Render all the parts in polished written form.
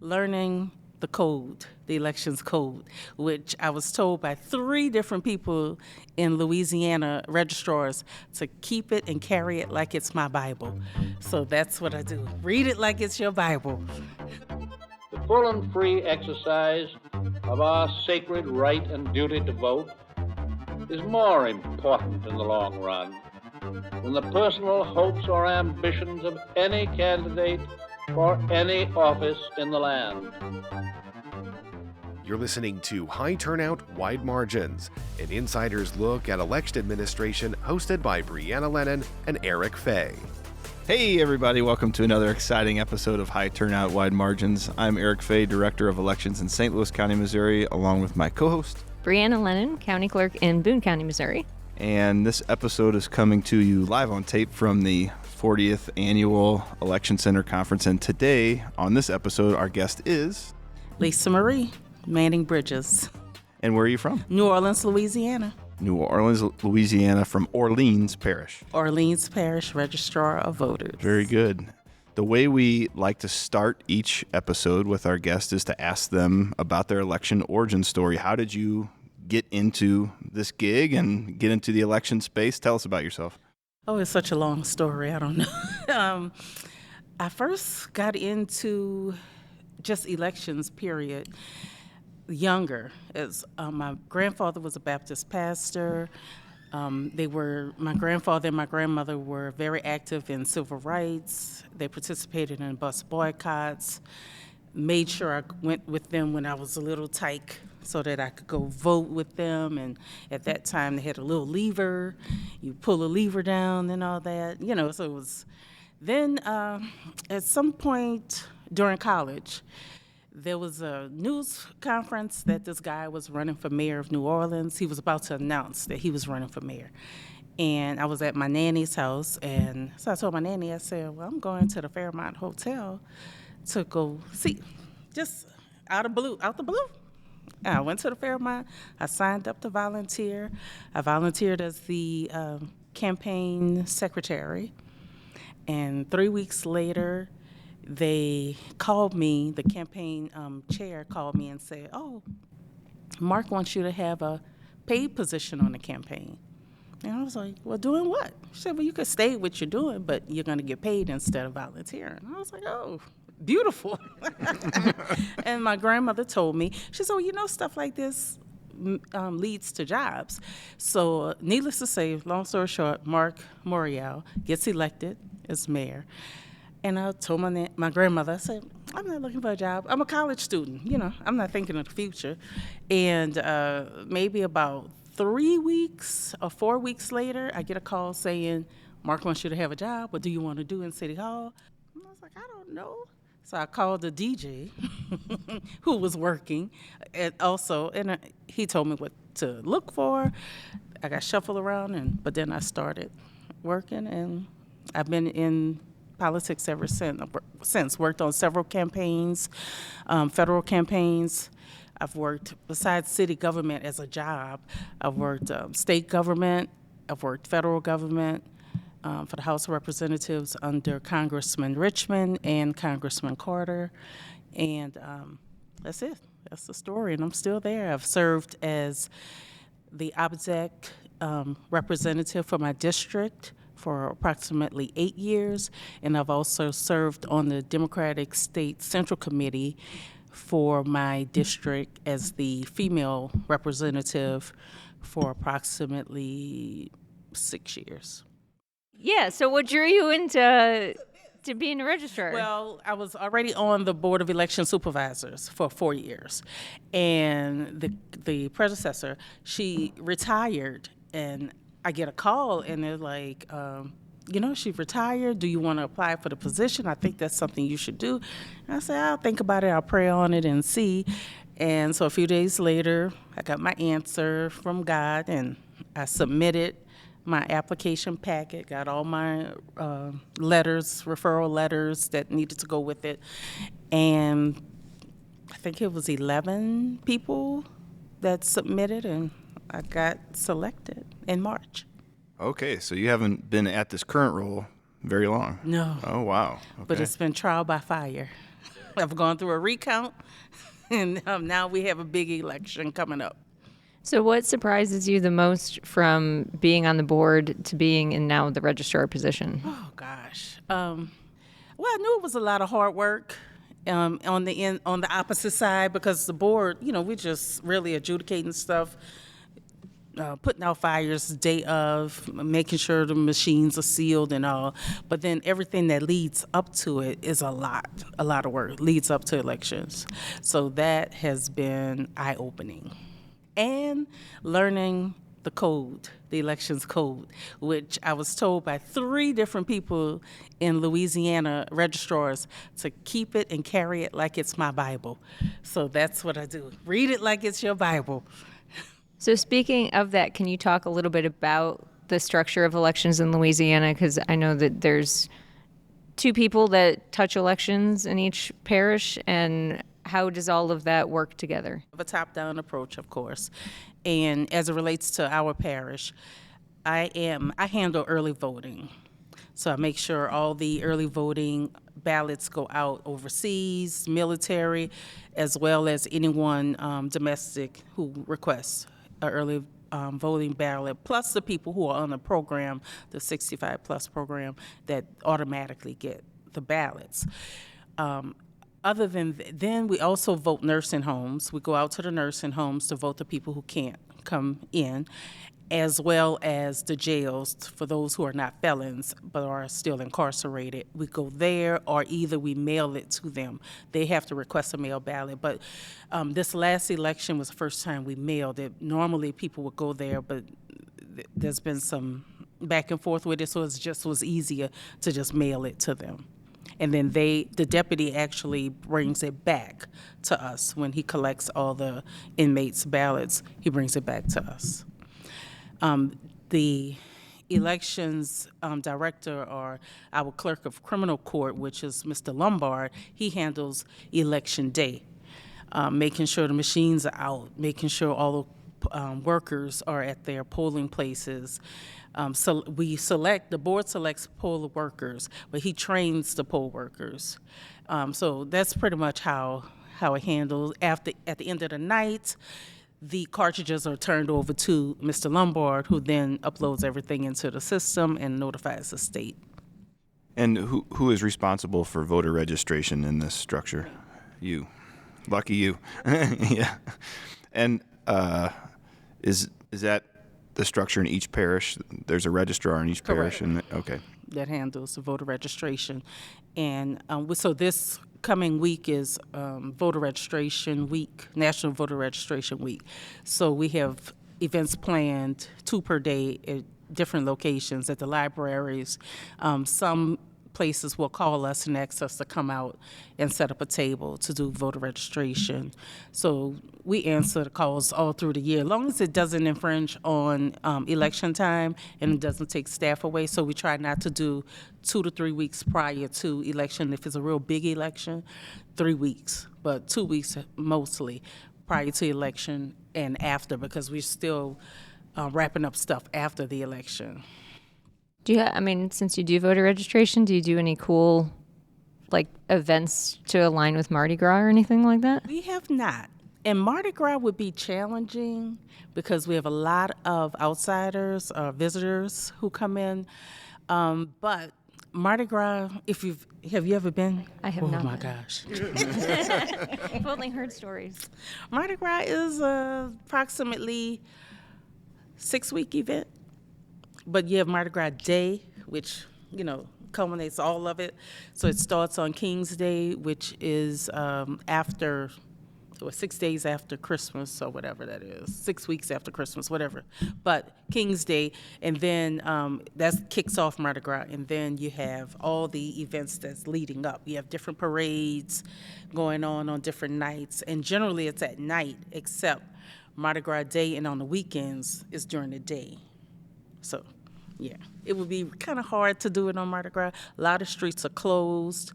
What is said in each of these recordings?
learning the code, the elections code, which I was told by 3 different people in Louisiana registrars to keep it and carry it like it's my Bible. So that's what I do. Read it like it's your Bible. The full and free exercise of our sacred right and duty to vote is more important in the long run than the personal hopes or ambitions of any candidate for any office in the land. You're listening to High Turnout Wide Margins, an insider's look at election administration hosted by Brianna Lennon and Eric Fay. Hey everybody, welcome to another exciting episode of High Turnout Wide Margins. I'm Eric Fay, Director of Elections in St. Louis County, Missouri, along with my co-host, Brianna Lennon, County Clerk in Boone County, Missouri. And this episode is coming to you live on tape from the 40th Annual Election Center Conference. And today, on this episode, our guest is... Lisa Marie Manning Bridges. And where are you from? New Orleans, Louisiana. New Orleans, Louisiana, from Orleans Parish. Orleans Parish, Registrar of Voters. Very good. The way we like to start each episode with our guest is to ask them about their election origin story. How did you get into this gig and get into the election space? Tell us about yourself. Oh, it's such a long story. I don't know. I first got into just elections, period, younger. As my grandfather was a Baptist pastor. My grandfather and my grandmother were very active in civil rights. They participated in bus boycotts, made sure I went with them when I was a little tyke so that I could go vote with them. And at that time, they had a little lever. You pull a lever down and all that, so it was. Then at some point during college, there was a news conference that this guy was running for mayor of New Orleans. He was about to announce that he was running for mayor. And I was at my nanny's house, and so I told my nanny, I said, well, I'm going to the Fairmont Hotel to go see, just out the blue. And I went to the Fairmont. I signed up to volunteer. I volunteered as the campaign secretary. And 3 weeks later, they called me, the campaign chair called me and said, oh, Mark wants you to have a paid position on the campaign. And I was like, well, doing what? She said, well, you could stay what you're doing, but you're going to get paid instead of volunteering. I was like, oh, beautiful. And my grandmother told me, she said, well, stuff like this leads to jobs. So needless to say, long story short, Mark Morial gets elected as mayor. And I told my grandmother, I said, I'm not looking for a job. I'm a college student. I'm not thinking of the future. And maybe about 3 weeks or 4 weeks later, I get a call saying, Mark wants you to have a job. What do you want to do in City Hall? And I was like, I don't know. So I called the DJ who was working and he told me what to look for. I got shuffled around, but then I started working, and I've been in politics ever since. Worked on several campaigns, federal campaigns. I've worked, besides city government as a job, I've worked state government, I've worked federal government for the House of Representatives under Congressman Richmond and Congressman Carter. And that's it. That's the story, and I'm still there. I've served as the OBZEC representative for my district for approximately 8 years, and I've also served on the Democratic State Central Committee for my district as the female representative for approximately 6 years. Yeah, so what drew you into being a registrar? Well, I was already on the Board of Election Supervisors for 4 years, and the predecessor, she retired, and I get a call, and they're like, she retired. Do you want to apply for the position? I think that's something you should do. And I said, I'll think about it. I'll pray on it and see. And so a few days later, I got my answer from God, and I submitted my application packet, got all my referral letters that needed to go with it. And I think it was 11 people that submitted, and I got selected in March. Okay, so you haven't been at this current role very long. No. Oh, wow. Okay. But it's been trial by fire. I've gone through a recount, and now we have a big election coming up. So what surprises you the most from being on the board to being in now the registrar position? Oh gosh. Well, I knew it was a lot of hard work on the opposite side, because the board, we're just really adjudicating stuff, putting out fires the day of, making sure the machines are sealed and all. But then everything that leads up to it is a lot of work, leads up to elections. So that has been eye-opening. And learning the code, the elections code, which I was told by 3 different people in Louisiana, registrars, to keep it and carry it like it's my Bible. So that's what I do. Read it like it's your Bible. So speaking of that, can you talk a little bit about the structure of elections in Louisiana? Because I know that there's 2 people that touch elections in each parish, and how does all of that work together? A top-down approach, of course. And as it relates to our parish, I handle early voting. So I make sure all the early voting ballots go out overseas, military, as well as anyone domestic who requests an early voting ballot, plus the people who are on the program, the 65-plus program, that automatically get the ballots. Other than then, we also vote nursing homes. We go out to the nursing homes to vote the people who can't come in, as well as the jails for those who are not felons but are still incarcerated. We go there, or either we mail it to them. They have to request a mail ballot. But this last election was the first time we mailed it. Normally people would go there, but there's been some back and forth with it, so it just was easier to just mail it to them. And then the deputy actually brings it back to us. When he collects all the inmates' ballots, he brings it back to us. The elections director, or our clerk of criminal court, which is Mr. Lombard, he handles election day, making sure the machines are out, making sure all the workers are at their polling places. So the board selects poll workers, but he trains the poll workers. So that's pretty much how it handles. At the end of the night, the cartridges are turned over to Mr. Lombard, who then uploads everything into the system and notifies the state. And who is responsible for voter registration in this structure? You. Lucky you. Yeah. And is that the structure in each parish? There's a registrar in each parish? Correct. Okay. That handles the voter registration. And so this coming week is voter registration week, National Voter Registration Week. So we have events planned, 2 per day at different locations, at the libraries. Some places will call us and ask us to come out and set up a table to do voter registration. So we answer the calls all through the year, as long as it doesn't infringe on election time and it doesn't take staff away. So we try not to do 2 to 3 weeks prior to election. If it's a real big election, 3 weeks, but 2 weeks mostly prior to election and after, because we're still wrapping up stuff after the election. Since you do voter registration, do you do any cool, events to align with Mardi Gras or anything like that? We have not. And Mardi Gras would be challenging because we have a lot of outsiders, visitors who come in. But Mardi Gras, have you ever been? I have not. Oh my gosh. I've only heard stories. Mardi Gras is approximately 6-week event. But you have Mardi Gras Day, which, culminates all of it. So it starts on King's Day, which is 6 days after Christmas, or whatever that is, 6 weeks after Christmas, whatever. But King's Day, and then that kicks off Mardi Gras, and then you have all the events that's leading up. You have different parades going on different nights, and generally it's at night, except Mardi Gras Day, and on the weekends it's during the day. So, yeah, it would be kind of hard to do it on Mardi Gras. A lot of streets are closed.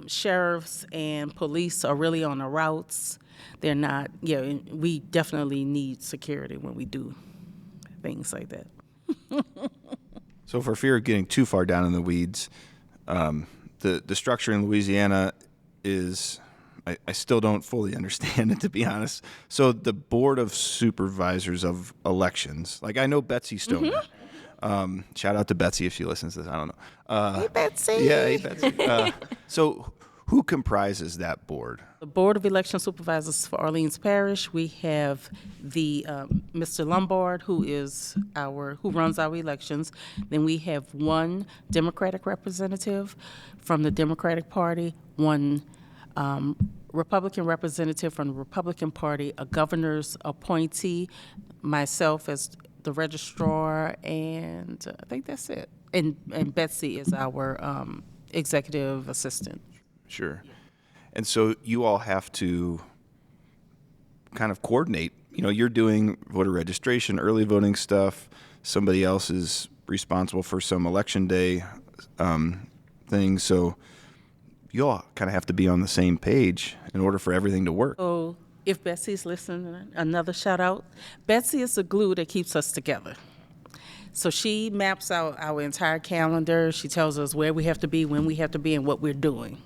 Sheriffs and police are really on the routes. They're not, we definitely need security when we do things like that. So for fear of getting too far down in the weeds, the structure in Louisiana is I still don't fully understand it, to be honest. So the Board of Supervisors of Elections, like I know Betsy Stoner. Shout out to Betsy if she listens to this. I don't know. Hey, Betsy. Yeah, hey, Betsy. So who comprises that board? The Board of Election Supervisors for Orleans Parish, we have the Mr. Lombard, who runs our elections. Then we have one Democratic representative from the Democratic Party, one Republican representative from the Republican Party, a governor's appointee, myself as the registrar, and I think that's it. And Betsy is our executive assistant. Sure. And so you all have to kind of coordinate. You know, you're doing voter registration, early voting stuff. Somebody else is responsible for some election day things. So you all kind of have to be on the same page in order for everything to work. So if Betsy's listening, another shout out. Betsy is the glue that keeps us together. So she maps out our entire calendar. She tells us where we have to be, when we have to be, and what we're doing.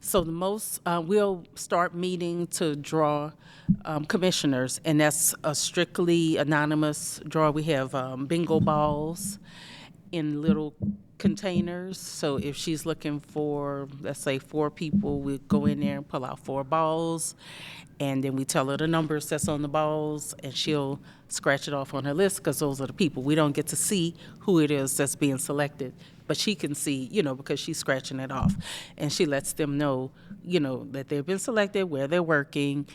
So we'll start meeting to draw commissioners, and that's a strictly anonymous draw. We have bingo balls in little containers. So if she's looking for, let's say, 4 people, we go in there and pull out 4 balls, and then we tell her the numbers that's on the balls, and she'll scratch it off on her list because those are the people. We don't get to see who it is that's being selected, but she can see, because she's scratching it off. And she lets them know, that they've been selected, where they're working,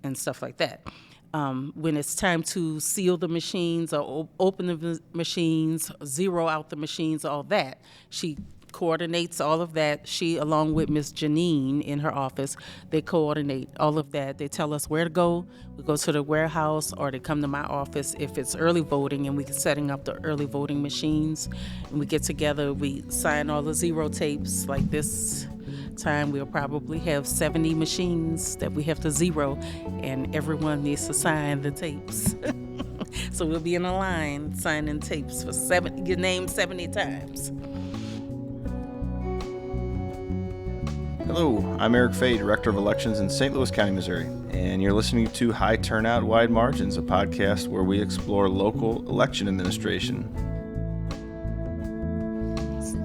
and stuff like that. When it's time to seal the machines or open the machines, zero out the machines, all that, she coordinates all of that. She, along with Miss Janine in her office, they coordinate all of that. They tell us where to go. We go to the warehouse, or they come to my office if it's early voting, and we're setting up the early voting machines. And we get together, we sign all the zero tapes. Like this time, we'll probably have 70 machines that we have to zero, and everyone needs to sign the tapes. So we'll be in a line signing tapes for your name 70 times. Hello, I'm Eric Fay, Director of Elections in St. Louis County, Missouri, and you're listening to High Turnout Wide Margins, a podcast where we explore local election administration.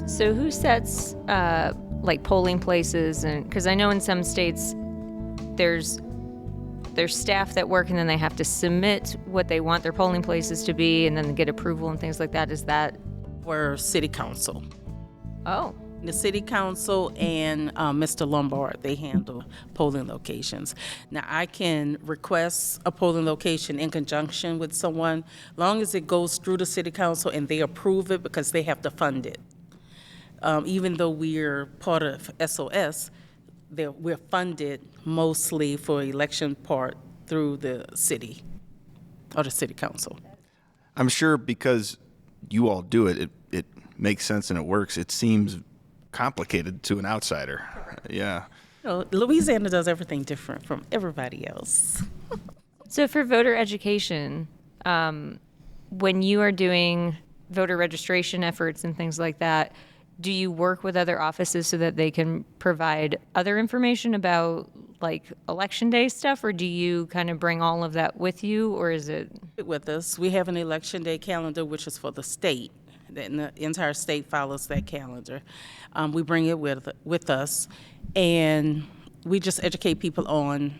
So who sets polling places? And because I know in some states there's staff that work, and then they have to submit what they want their polling places to be, and then they get approval and things like that. Is that for city council? Oh. The city council and Mr. Lombard, they handle polling locations. Now, I can request a polling location in conjunction with someone, long as it goes through the city council and they approve it, because they have to fund it. Even though we're part of SOS, we're funded mostly for election part through the city or the city council. I'm sure because you all do it, it makes sense and it works. It seems complicated to an outsider. Yeah. Louisiana does everything different from everybody else. So for voter education, when you are doing voter registration efforts and things like that, do you work with other offices so that they can provide other information about election day stuff, or do you kind of bring all of that with you, or is it? With us, we have an election day calendar, which is for the state. The entire state follows that calendar. We bring it with us, and we just educate people on,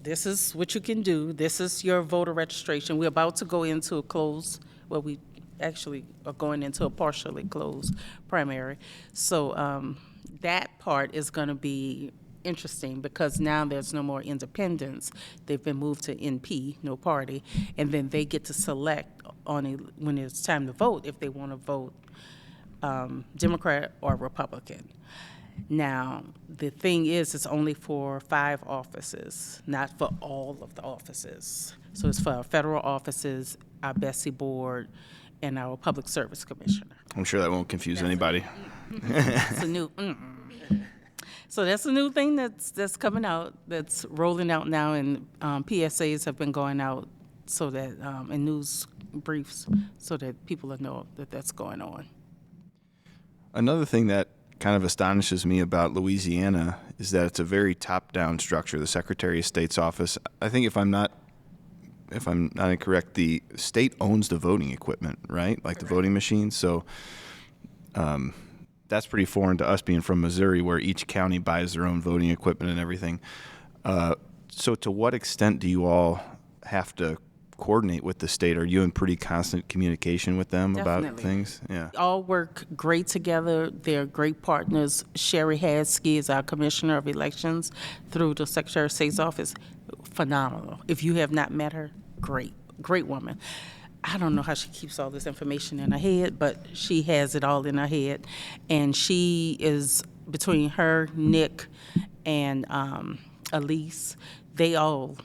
this is what you can do. This is your voter registration. We're about to go into a closed, we actually are going into a partially closed primary. So that part is going to be interesting, because now there's no more independents. They've been moved to NP, no party, and then they get to select when it's time to vote if they want to vote Democrat or Republican. Now, the thing is, it's only for 5 offices, not for all of the offices. So it's for our federal offices, our Bessie board, and our public service commissioner. I'm sure that won't confuse anybody. It's a new. So that's a new thing that's coming out, that's rolling out now, and PSAs have been going out so that in news briefs, so that people know that that's going on. Another thing that kind of astonishes me about Louisiana is that it's a very top-down structure. The Secretary of State's office, I think if I'm not incorrect, the state owns the voting equipment, right? Like the voting machines. So that's pretty foreign to us being from Missouri, where each county buys their own voting equipment and everything. So to what extent do you all have to coordinate with the state? Are you in pretty constant communication with them about Definitely. things? Yeah. All work great together. They're great partners. Sherry Haskey is our Commissioner of Elections through the Secretary of State's office. Phenomenal. If you have not met her, great woman. I don't know how she keeps all this information in her head, but she has it all in her head. And she is, between her, Nick, and Elise, they all,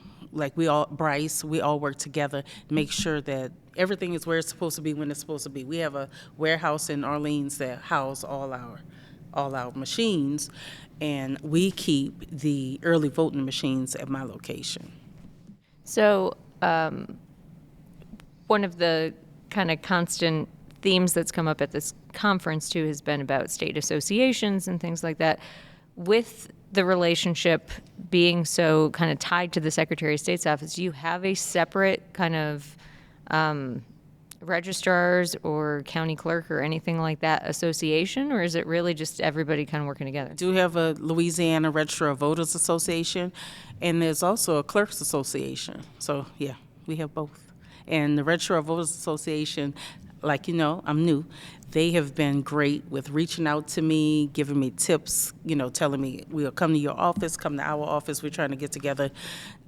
Bryce, we all work together to make sure that everything is where it's supposed to be when it's supposed to be. We have a warehouse in Orleans that house all our machines, and we keep the early voting machines at my location. So one of the kind of constant themes that's come up at this conference too has been about state associations and things like that. With the relationship being so kind of tied to the Secretary of State's office, do you have a separate kind of registrars or county clerk or anything like that association, or is it really just everybody kind of working together? Do have a Louisiana Registrar of Voters Association, and there's also a Clerks Association. So, yeah, we have both. And the Registrar of Voters Association, like you know, I'm new. They have been great with reaching out to me, giving me tips, telling me, we'll come to your office, come to our office. We're trying to get together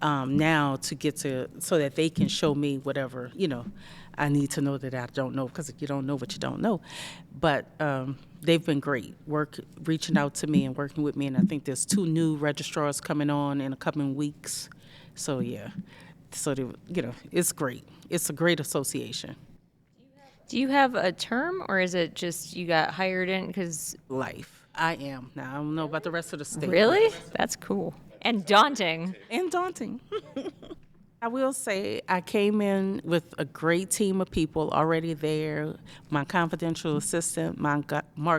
now so that they can show me whatever, I need to know that I don't know, because you don't know what you don't know. But they've been great, reaching out to me and working with me. And I think there's 2 new registrars coming on in a couple of weeks. So, yeah. So, it's great. It's a great association. Do you have a term, or is it just you got hired in because... Life. I am. Now, I don't know about the rest of the state. Really? That's cool. And daunting. And daunting. I will say I came in with a great team of people already there. My confidential assistant, Mark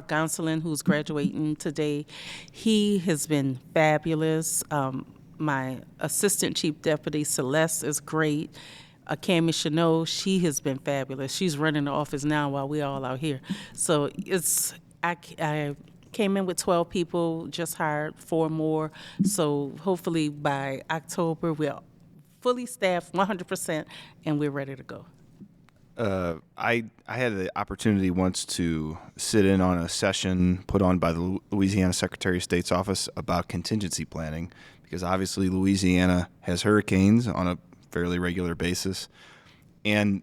Gonsolin, who's graduating today, he has been fabulous. My assistant chief deputy, Celeste, is great. Cami Chanot, she has been fabulous. She's running the office now while we're all out here. So I came in with 12 people, just hired 4 more. So hopefully by October, we're fully staffed 100%, and we're ready to go. I had the opportunity once to sit in on a session put on by the Louisiana Secretary of State's office about contingency planning, because obviously Louisiana has hurricanes on a fairly regular basis, and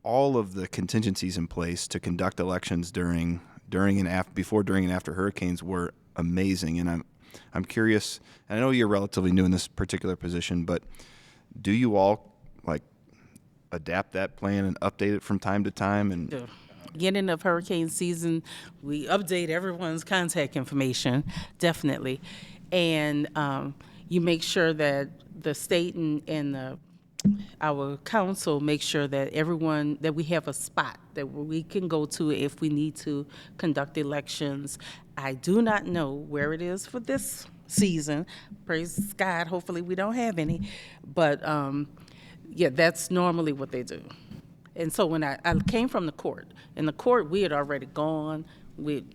all of the contingencies in place to conduct elections before, during, and after hurricanes were amazing. And I'm curious, and I know you're relatively new in this particular position, but do you all adapt that plan and update it from time to time? And beginning of hurricane season, we update everyone's contact information, definitely. And you make sure that the state and our council make sure that that we have a spot that we can go to if we need to conduct elections. I do not know where it is for this season. Praise God, hopefully we don't have any. But yeah, that's normally what they do. And so when I came from the court, in the court we had already gone. We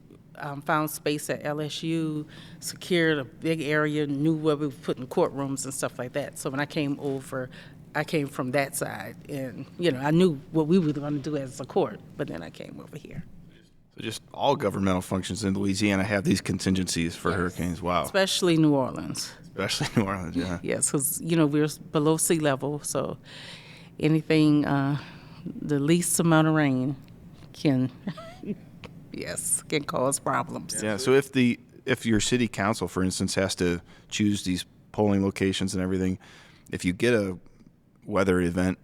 found space at LSU, secured a big area, knew where we were putting courtrooms and stuff like that. So when I came over, I came from that side, and I knew what we were going to do as a court, but then I came over here. So just all governmental functions in Louisiana have these contingencies for hurricanes. Wow. Especially New Orleans. Especially New Orleans, yeah. Yes, because, we're below sea level, so anything, the least amount of rain can, can cause problems. Yeah, so if your city council, for instance, has to choose these polling locations and everything, if you get a weather event,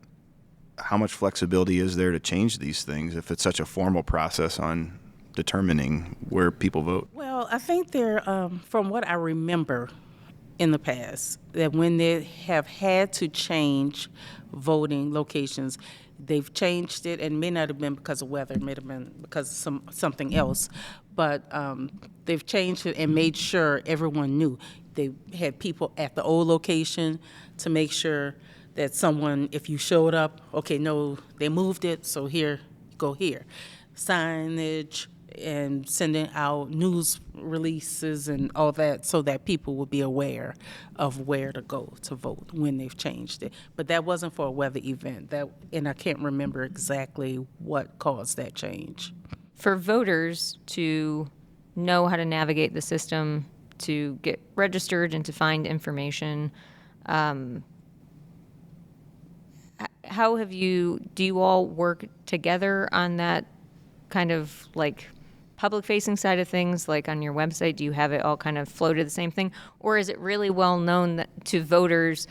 how much flexibility is there to change these things if it's such a formal process on determining where people vote? Well, I think from what I remember in the past, that when they have had to change voting locations, They've changed it, and it may not have been because of weather, it may have been because of something else, but they've changed it and made sure everyone knew. They had people at the old location to make sure that someone, if you showed up, okay, no, they moved it, so here, go here. Signage and sending out news releases and all that so that people would be aware of where to go to vote when they've changed it. But that wasn't for a weather event, and I can't remember exactly what caused that change. For voters to know how to navigate the system, to get registered and to find information, how do you all work together on that kind of like public-facing side of things, like on your website? Do you have it all kind of flow to the same thing? Or is it really well known to voters?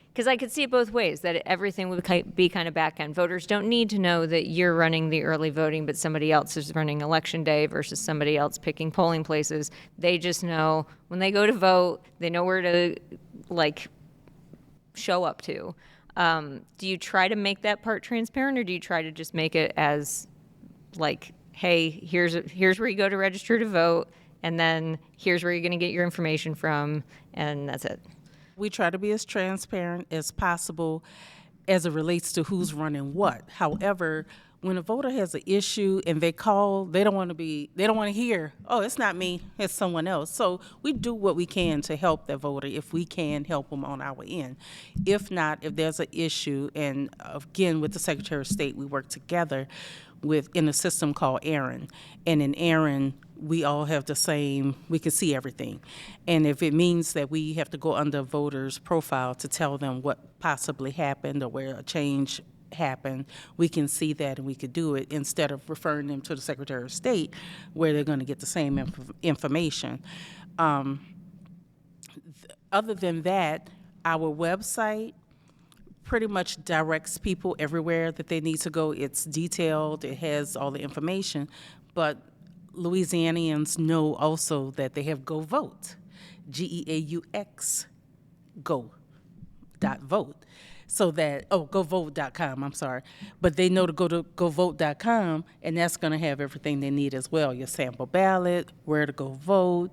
Because I could see it both ways, that everything would be kind of back-end. Voters don't need to know that you're running the early voting, but somebody else is running election day versus somebody else picking polling places. They just know when they go to vote, they know where to, like, show up to. Do you try to make that part transparent, or do you try to just make it as, like, hey, here's where you go to register to vote, and then here's where you're going to get your information from, and that's it? We try to be as transparent as possible as it relates to who's running what. However, when a voter has an issue and they call, they don't want to hear, oh, it's not me, it's someone else. So we do what we can to help the voter if we can help them on our end. If not, if there's an issue, and again, with the Secretary of State, we work together in a system called Aaron. And in Aaron, we all have the same, we can see everything. And if it means that we have to go under a voter's profile to tell them what possibly happened or where a change happened, we can see that and we could do it instead of referring them to the Secretary of State where they're going to get the same information. Other than that, our website pretty much directs people everywhere that they need to go. It's detailed, it has all the information, but Louisianians know also that they have Go Vote, GEAUX, go.vote. So that, govote.com, I'm sorry. But they know to go to govote.com, and that's going to have everything they need as well. Your sample ballot, where to go vote,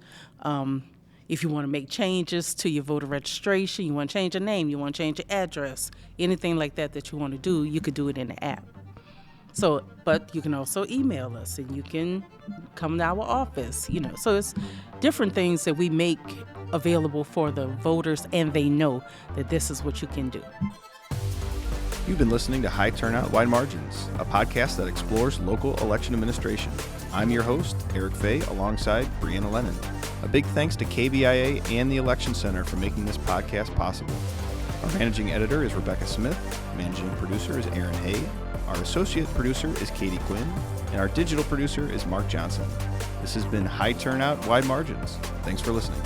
if you want to make changes to your voter registration, you want to change your name, you want to change your address, anything like that you want to do, you could do it in the app. So, but you can also email us, and you can come to our office, So it's different things that we make available for the voters, and they know that this is what you can do. You've been listening to High Turnout Wide Margins, a podcast that explores local election administration. I'm your host, Eric Fay, alongside Brianna Lennon. A big thanks to KBIA and the Election Center for making this podcast possible. Our managing editor is Rebecca Smith, managing producer is Aaron Hay, our associate producer is Katie Quinn, and our digital producer is Mark Johnson. This has been High Turnout Wide Margins. Thanks for listening.